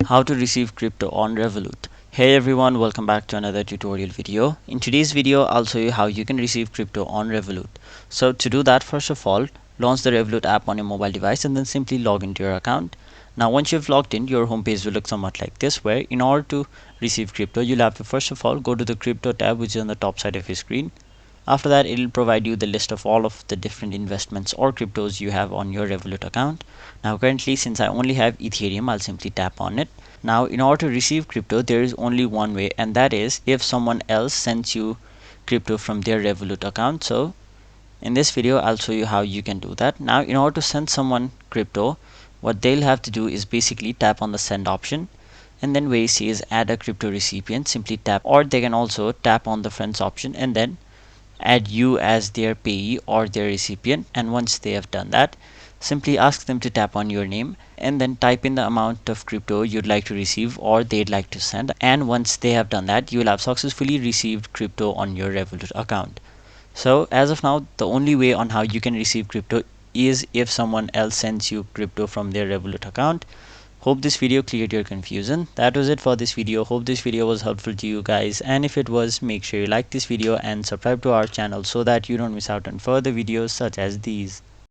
How to receive crypto on Revolut. Hey everyone, welcome back to another tutorial video. In today's video, I'll show you how you can receive crypto on Revolut. So to do that, first of all, launch the Revolut app on your mobile device and then simply log into your account. Now once you've logged in, your home page will look somewhat like this, where in order to receive crypto, you'll have to first of all go to the crypto tab, which is on the top side of your screen. After that, it will provide you the list of all of the different investments or cryptos you have on your Revolut account. Now currently, since I only have Ethereum, I'll simply tap on it. Now in order to receive crypto, there is only one way, and that is if someone else sends you crypto from their Revolut account. So in this video, I'll show you how you can do that. Now in order to send someone crypto, what they'll have to do is basically tap on the send option, and then where you see is add a crypto recipient, simply tap, or they can also tap on the friends option and then add you as their payee or their recipient. And once they have done that, simply ask them to tap on your name and then type in the amount of crypto you'd like to receive or they'd like to send. And once they have done that, you will have successfully received crypto on your Revolut account. So as of now, the only way on how you can receive crypto is if someone else sends you crypto from their Revolut account. Hope this video cleared your confusion. That was it for this video. Hope this video was helpful to you guys, and if it was, make sure you like this video and subscribe to our channel so that you don't miss out on further videos such as these.